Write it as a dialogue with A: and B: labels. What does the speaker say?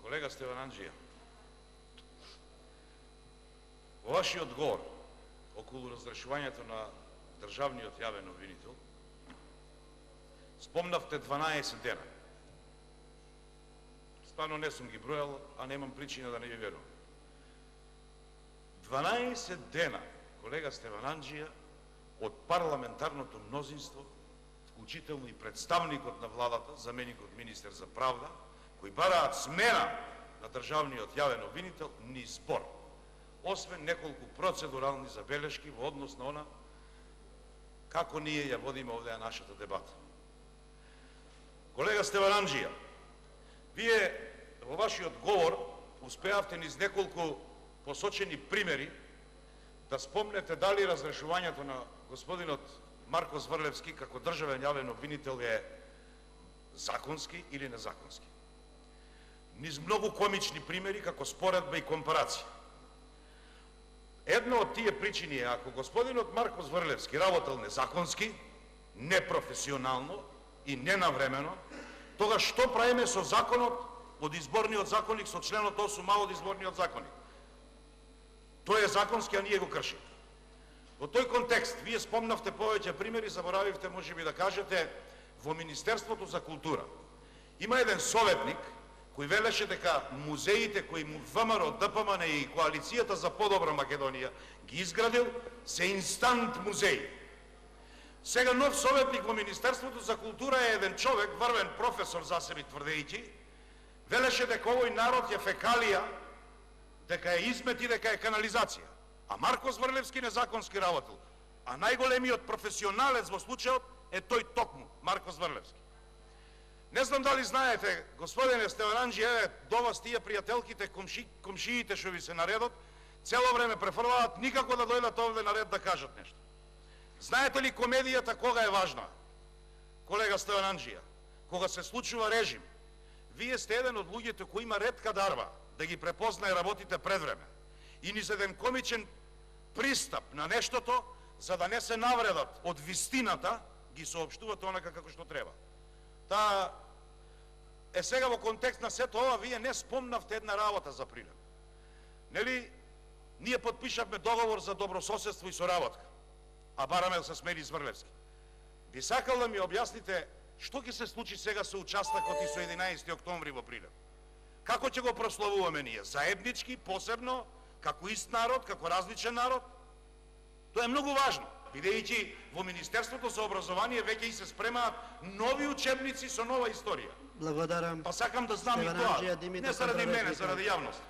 A: Колега Стевананджија, во вашиот говор околу разрешувањето на државниот јавен обвинител, спомнавте 12 дена. Стварно не сум ги бројал, а немам причина да не ви верувам. 12 дена, колега Стевананджија, од парламентарното мнозинство, вклучително и представникот на владата, заменикот министер за правда, кои бараат смена на државниот јавен обвинител, ни збор, освен неколку процедурални забелешки во однос на она како ние ја водиме овде нашата дебата. Колега Стевананджија, вие во вашиот говор успеавте низ неколку посочени примери да спомнете дали разрешувањето на господинот Марко Зврлевски како државен јавен обвинител е законски или незаконски. Низ многу комични примери како споредба и компарација. Една од тие причини е, ако господинот Марко Зврлевски работел незаконски, непрофесионално и ненавремено, тога што правиме со законот од изборниот законник, со членот 8а од изборниот законник? Тој е законски, а ние го кршиме. Во тој контекст, вие спомнавте повеќе примери, заборавивте можеби да кажете, во Министерството за култура има еден советник кој велеше дека музеите кои му ВМРО, ДПМН и Коалицијата за подобра Македонија ги изградил се инстант музеи. Сега нов советник во Министерството за култура е еден човек, врвен професор за себе тврдејќи, велеше дека овој народ е фекалија, дека е измет и дека е канализација. А Марко Зврлевски незаконски работел. А најголемиот професионалец во случајот е тој токму, Марко Зврлевски. Не знам дали знаете, господине Стевананджија, до вас тие пријателките, комшиите што ви се наредот, цело време префрлаат никако да дојдат овде на ред да кажат нешто. Знаете ли комедијата кога е важна? Колега Стевананджија, кога се случува режим, вие сте еден од луѓето кои има ретка дарба да ги препознае работите пред време. И низ еден комичен пристап на нештото, за да не се навредат од вистината, ги соопштуват онака како што треба. Таа е сега во контекст на сето ова, вие не спомнавте една работа за пример. Нели, ние подпишавме договор за добрососедство и соработка, а бараме да се смени Зврлевски. Би сакал да ми објасните што ќе се случи сега со участакот и со 11 октомври во Прилеп. Како ќе го прославуваме ние? Заеднички, посебно, како ист народ, како различен народ? Тоа е многу важно, бидејќи во Министерството за образование веќе и се спремаат нови учебници со нова историја.
B: Благодарам.
A: Па сакам да знам и тоа, не заради мене, заради јавност.